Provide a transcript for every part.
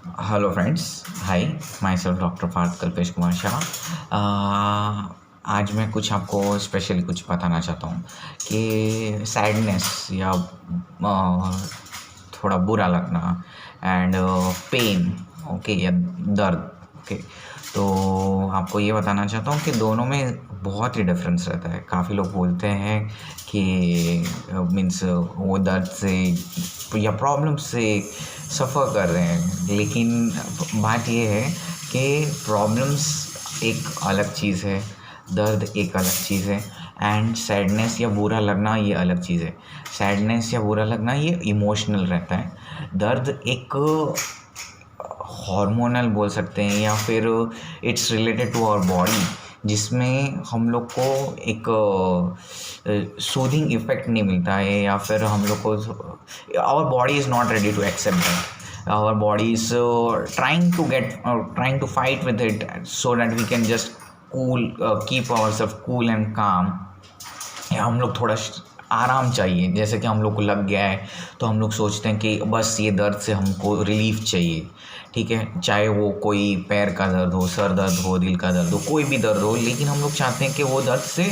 Hello friends, hi. Myself doctor Parth Kalpesh Kumar Shah. आज मैं कुछ आपको स्पेशली कुछ बताना चाहता हूँ कि सैडनेस या थोड़ा बुरा लगना एंड पेन, ओके, या दर्द, ओके। तो आपको ये बताना चाहता हूँ कि दोनों में बहुत ही डिफरेंस रहता है। काफ़ी लोग बोलते हैं कि मीन्स वो दर्द से या प्रॉब्लम से सफ़र कर रहे हैं, लेकिन बात ये है कि प्रॉब्लम्स एक अलग चीज़ है, दर्द एक अलग चीज़ है, एंड सैडनेस या बुरा लगना ये अलग चीज़ है। सैडनेस या बुरा लगना ये इमोशनल रहता है। दर्द एक हार्मोनल बोल सकते हैं, या फिर it's related to our body, जिसमें हम लोग को एक सूदिंग इफेक्ट नहीं मिलता है, या फिर हम लोग को our body is not ready to accept that. Our body is trying to fight with it so that we can just keep ourselves cool and calm। या हम लोग थोड़ा आराम चाहिए, जैसे कि हम लोग को लग गया है तो हम लोग सोचते हैं कि बस ये दर्द से हमको रिलीफ चाहिए, ठीक है। चाहे वो कोई पैर का दर्द हो, सर दर्द हो, दिल का दर्द हो, कोई भी दर्द हो, लेकिन हम लोग चाहते हैं कि वो दर्द से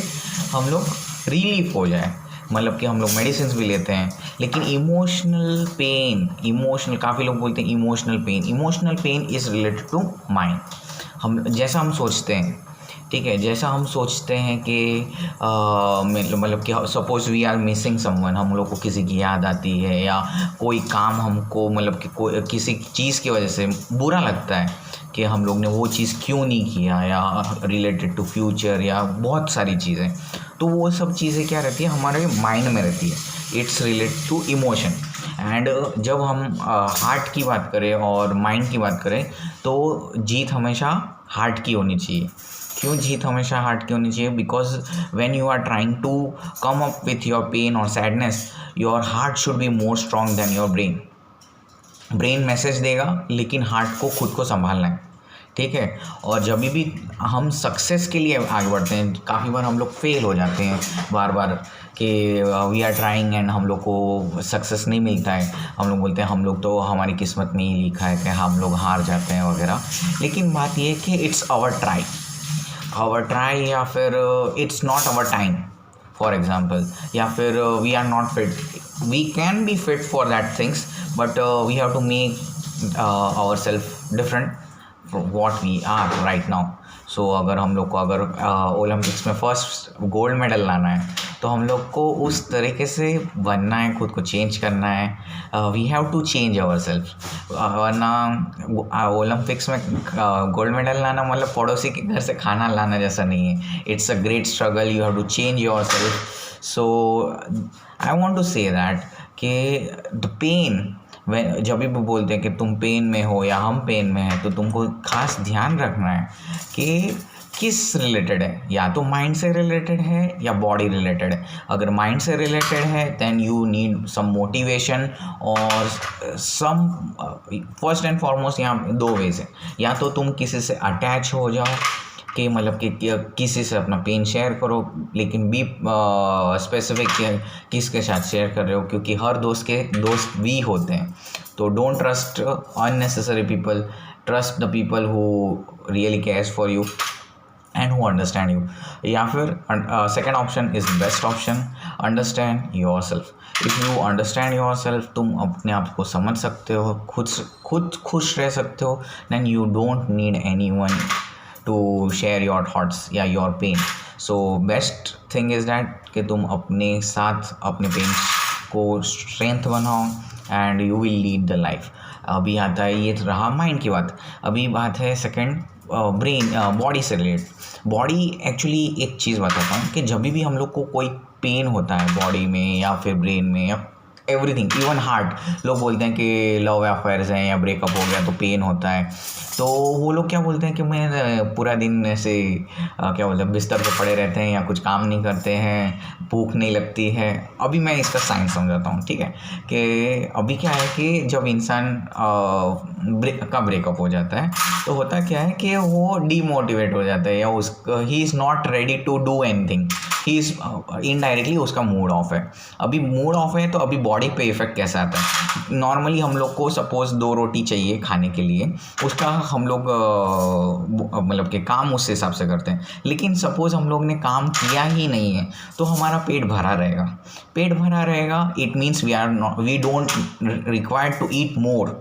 हम लोग रिलीफ हो जाए। मतलब कि हम लोग मेडिसिन भी लेते हैं, लेकिन इमोशनल पेन, काफ़ी लोग बोलते हैं emotional pain is related to mind. हम सोचते हैं, ठीक है, जैसा हम सोचते हैं कि मतलब कि suppose we are missing someone, हम लोग को किसी की याद आती है, या कोई काम हमको मतलब कि कोई किसी चीज़ की वजह से बुरा लगता है कि हम लोग ने वो चीज़ क्यों नहीं किया, या रिलेटेड टू फ्यूचर, या बहुत सारी चीज़ें। तो वो सब चीज़ें क्या रहती है, हमारे माइंड में रहती है। It's related to emotion. And जब हम हार्ट की बात करें और माइंड की बात करें, तो जीत हमेशा हार्ट की होनी चाहिए। क्यों जीत हमेशा हार्ट की होनी चाहिए? Because when you are trying to come up with your pain और sadness, your heart should be more strong than your brain. Brain message देगा, लेकिन हार्ट को खुद को संभालना है, ठीक है। और जब भी हम सक्सेस के लिए आगे बढ़ते हैं, काफ़ी बार हम लोग फेल हो जाते हैं बार बार, कि वी आर ट्राइंग एंड हम लोग को सक्सेस नहीं मिलता है। हम लोग बोलते हैं हम लोग तो, हमारी किस्मत में ही लिखा है कि हम लोग हार जाते हैं वगैरह। लेकिन बात ये है कि इट्स आवर ट्राई, या फिर it's not our time, for example. या फिर we are not fit, we can be fit for that things, but we have to make our self different what we are right now. So अगर हम लोग को Olympics में first gold medal लाना है, तो हम लोग को उस तरीके से बनना है, खुद को चेंज करना है। We have to change our self. वरना ओलंपिक्स में गोल्ड मेडल लाना मतलब पड़ोसी के घर से खाना लाना जैसा नहीं है। It's a great struggle, you have to change your self. So I want to say that कि द पेन, जब भी बोलते हैं कि तुम पेन में हो या हम पेन में हैं, तो तुमको खास ध्यान रखना है कि किस रिलेटेड है। या तो माइंड से रिलेटेड है या बॉडी रिलेटेड है। अगर माइंड से रिलेटेड है, then you need some motivation, और सम फर्स्ट एंड फॉरमोस्ट यहाँ दो वेज है। या तो तुम किसी से अटैच हो जाओ, कि मतलब कि किसी से अपना पेन शेयर करो, लेकिन बी स्पेसिफिक किसके साथ शेयर कर रहे हो, क्योंकि हर दोस्त भी होते हैं। तो don't trust unnecessary people, trust the people who really cares for you and who understand you. या फिर second option is best option, understand your self. If you understand your self, तुम अपने आप को समझ सकते हो, खुद खुश रह सकते हो, then you don't need any one to share your thoughts या your pain. So best thing is that कि तुम अपने साथ अपने पेन को स्ट्रेंथ बनाओ, and you will lead the life. अभी आता है, ये रहा माइंड की बात। अभी बात है सेकंड, ब्रेन, बॉडी से रिलेटेड। बॉडी एक्चुअली एक चीज़ बताता हूँ कि जब भी हम लोग को कोई पेन होता है बॉडी में या फिर ब्रेन में या एवरीथिंग, इवन हार्ट, लोग बोलते हैं कि लव अफेयर्स हैं या ब्रेकअप हो गया तो पेन होता है, तो वो लोग क्या बोलते हैं कि मैं पूरा दिन ऐसे क्या बोलते हैं, बिस्तर पे पड़े रहते हैं या कुछ काम नहीं करते हैं, भूख नहीं लगती है। अभी मैं इसका साइंस समझाता हूँ, ठीक है। कि अभी क्या है कि जब इंसान का ब्रेकअप हो जाता है, तो होता क्या है कि वो डीमोटिवेट हो जाता है, या he is not ready to do anything, he is indirectly उसका मूड ऑफ है। अभी मूड ऑफ है तो अभी बॉडी पे इफेक्ट कैसा आता है? नॉर्मली हम लोग को सपोज़ 2 रोटी चाहिए खाने के लिए, उसका हम लोग मतलब कि काम उस हिसाब से करते हैं। लेकिन सपोज़ हम लोग ने काम किया ही नहीं है तो हमारा पेट भरा रहेगा। पेट भरा रहेगा, it means we don't require to eat more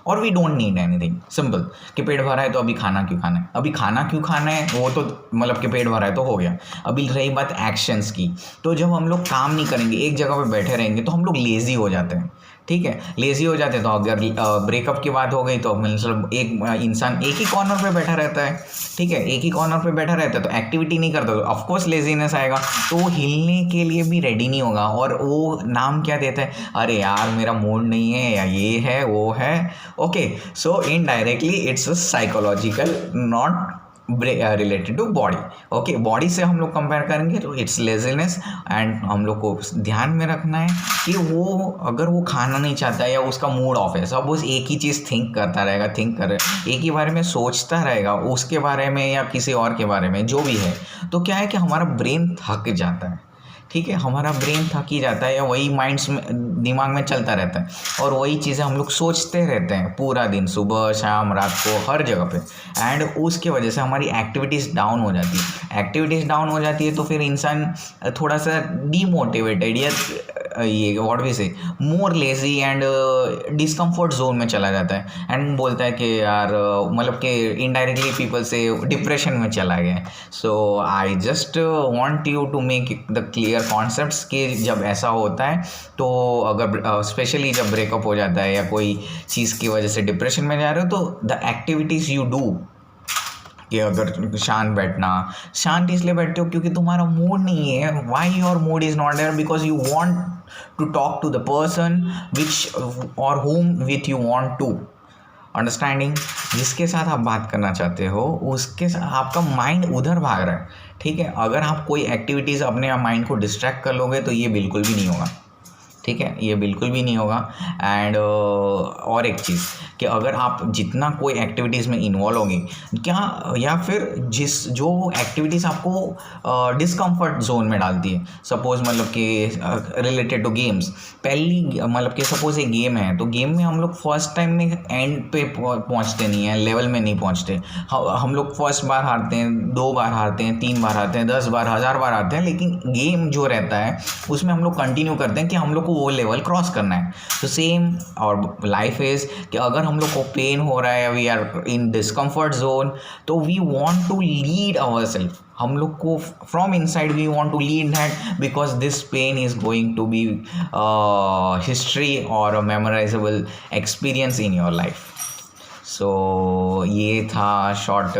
और we don't need anything. Simple कि पेट भरा है तो अभी खाना क्यों खाना है, अभी खाना क्यों खाना है, वो तो मतलब कि पेट भरा है तो हो गया। अभी रही बात एक्शंस की, तो जब हम लोग काम नहीं करेंगे, एक जगह पे बैठे रहेंगे तो हम लोग लेज़ी हो जाते हैं। ठीक है, लेज़ी हो जाते हैं। तो अगर ब्रेकअप की बात हो गई तो मतलब एक इंसान एक ही कॉर्नर पे बैठा रहता है, ठीक है, एक ही कॉर्नर पे बैठा रहता है तो एक्टिविटी नहीं करता तो ऑफकोर्स लेजीनेस आएगा, तो वो हिलने के लिए भी रेडी नहीं होगा। और वो नाम क्या देता है, अरे यार मेरा मूड नहीं है, या ये है वो है। Okay, so indirectly it's psychological, not related to body. Okay, body से हम लोग कंपेयर करेंगे तो इट्स लेजीनेस। एंड हम लोग को ध्यान में रखना है कि वो अगर वो खाना नहीं चाहता है या उसका मूड ऑफ है, सब उस एक ही चीज़ थिंक करता रहेगा, एक ही बारे में सोचता रहेगा, उसके बारे में या किसी और के बारे में जो भी है, तो क्या है कि हमारा ब्रेन थक जाता है। ठीक है, हमारा ब्रेन थक ही जाता है या वही माइंड्स में दिमाग में चलता रहता है और वही चीज़ें हम लोग सोचते रहते हैं पूरा दिन, सुबह शाम रात को हर जगह पे। एंड उसके वजह से हमारी एक्टिविटीज़ डाउन हो जाती है। एक्टिविटीज़ डाउन हो जाती है तो फिर इंसान थोड़ा सा डीमोटिवेटेड या ये व्हाट वी से मोर लेजी एंड डिस्कम्फर्ट जोन में चला जाता है एंड बोलता है कि यार मतलब कि इनडायरेक्टली पीपल से डिप्रेशन में चला गया। So I just want you to make the clear concepts कि जब ऐसा होता है तो अगर स्पेशली जब ब्रेकअप हो जाता है या कोई चीज़ की वजह से डिप्रेशन में जा रहे हो तो द एक्टिविटीज़ यू डू, कि अगर शांत इसलिए बैठते हो क्योंकि तुम्हारा मूड नहीं है। Why your mood is not there, because you want to talk to the person which और whom with you want to understanding, जिसके साथ आप बात करना चाहते हो उसके साथ आपका माइंड उधर भाग रहा है। ठीक है, अगर आप कोई एक्टिविटीज़ अपने माइंड को डिस्ट्रैक्ट कर लोगे तो ये बिल्कुल भी नहीं होगा। ठीक है, ये बिल्कुल भी नहीं होगा। एंड और एक चीज़ कि अगर आप जितना कोई एक्टिविटीज़ में इन्वॉल्व होंगे क्या, या फिर जो एक्टिविटीज़ आपको डिस्कम्फर्ट जोन में डालती है, सपोज़ मतलब कि रिलेटेड टू गेम्स, पहली मतलब कि सपोज़ एक गेम है तो गेम में हम लोग फर्स्ट टाइम में एंड पे पहुंचते नहीं हैं, लेवल में नहीं पहुंचते। हम लोग फर्स्ट बार हारते हैं, 2 बार हारते हैं, 3 बार हारते हैं, 10 बार, 1000 बार हारते हैं, लेकिन गेम जो रहता है उसमें हम लोग कंटिन्यू करते हैं कि हम लोग को वो लेवल क्रॉस करना है। तो सेम और लाइफ इज़ कि अगर हम लोग को पेन हो रहा है, we are in discomfort zone, तो we want to lead our self, हम लोग को from inside we want to lead that, because this pain is going to be history और memorizable experience in your life. So ये था short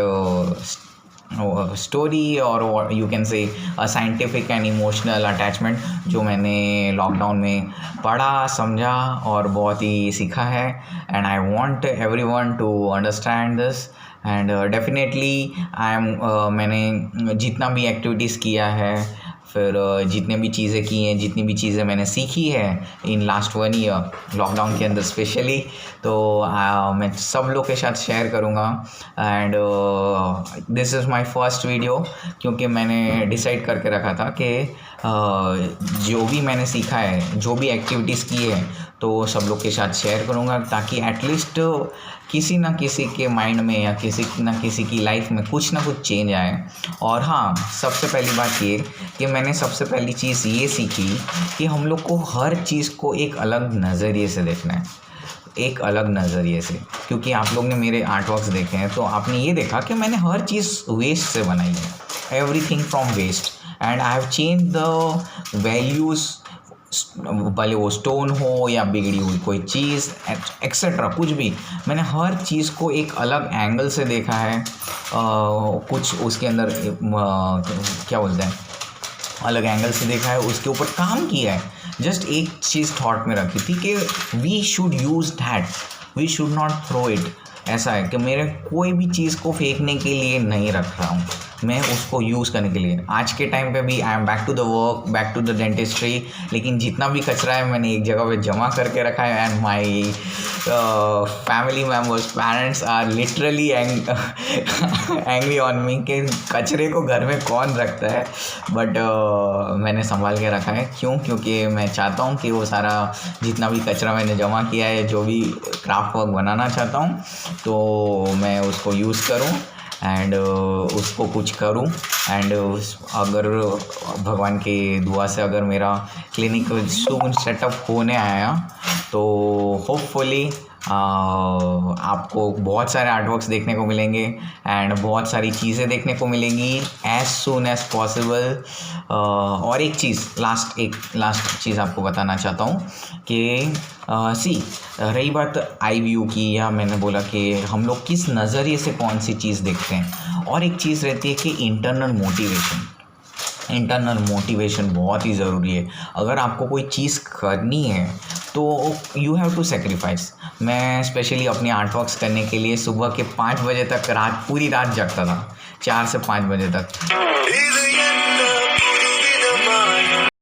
story और you can say scientific and emotional attachment जो मैंने lockdown में पढ़ा, समझा और बहुत ही सीखा है। And I want everyone to understand this and definitely मैंने जितना भी एक्टिविटीज़ किया है, फिर जितने भी चीज़ें की हैं, जितनी भी चीज़ें मैंने सीखी है इन लास्ट 1 ईयर लॉकडाउन के अंदर स्पेशली, तो मैं सब लोग के साथ शेयर करूँगा। And this is my first video, क्योंकि मैंने डिसाइड करके रखा था कि जो भी मैंने सीखा है, जो भी एक्टिविटीज़ की है, तो सब लोग के साथ शेयर करूँगा ताकि एटलीस्ट किसी ना किसी के माइंड में या किसी ना किसी की लाइफ में कुछ ना कुछ चेंज आए। और हाँ, सबसे पहली बात ये कि मैंने सबसे पहली चीज़ ये सीखी कि हम लोग को हर चीज़ को एक अलग नज़रिए से देखना है, एक अलग नज़रिए से। क्योंकि आप लोग ने मेरे आर्ट वर्क्स देखे हैं तो आपने ये देखा कि मैंने हर चीज़ वेस्ट से बनाई है, everything from waste, and I have change the values, भले वो स्टोन हो या बिगड़ी हुई कोई चीज़ एक्सेट्रा, कुछ भी, मैंने हर चीज़ को एक अलग एंगल से देखा है। कुछ उसके अंदर क्या बोलते हैं, अलग एंगल से देखा है, उसके ऊपर काम किया है। जस्ट एक चीज़ थॉट में रखी थी कि we should use that, we should not throw it. ऐसा है कि मेरे कोई भी चीज़ को फेंकने के लिए नहीं रख रहा हूँ, मैं उसको यूज़ करने के लिए आज के टाइम पे भी I am back to the work, back to the dentistry, लेकिन जितना भी कचरा है मैंने एक जगह पे जमा करके रखा है। And my family members, parents are literally angry on me कि कचरे को घर में कौन रखता है, बट मैंने संभाल के रखा है। क्यों? क्योंकि मैं चाहता हूँ कि वो सारा जितना भी कचरा मैंने जमा किया है, जो भी क्राफ्ट वर्क बनाना चाहता हूँ, तो मैं उसको यूज़ करूँ एंड उसको कुछ करूँ। एंड अगर भगवान की दुआ से अगर मेरा क्लिनिक सून सेटअप होने आया तो होपफुली आपको बहुत सारे आर्टवर्क्स देखने को मिलेंगे एंड बहुत सारी चीज़ें देखने को मिलेंगी एज सून एज पॉसिबल। और एक लास्ट चीज़ आपको बताना चाहता हूँ कि रही बात आई व्यू की, या मैंने बोला कि हम लोग किस नज़रिए से कौन सी चीज़ देखते हैं, और एक चीज़ रहती है कि इंटरनल मोटिवेशन बहुत ही ज़रूरी है। अगर आपको कोई चीज़ करनी है तो यू हैव टू सेक्रीफाइस। मैं स्पेशली अपने आर्टवर्क्स करने के लिए सुबह के 5 बजे तक पूरी रात जगता था, 4 से 5 बजे तक।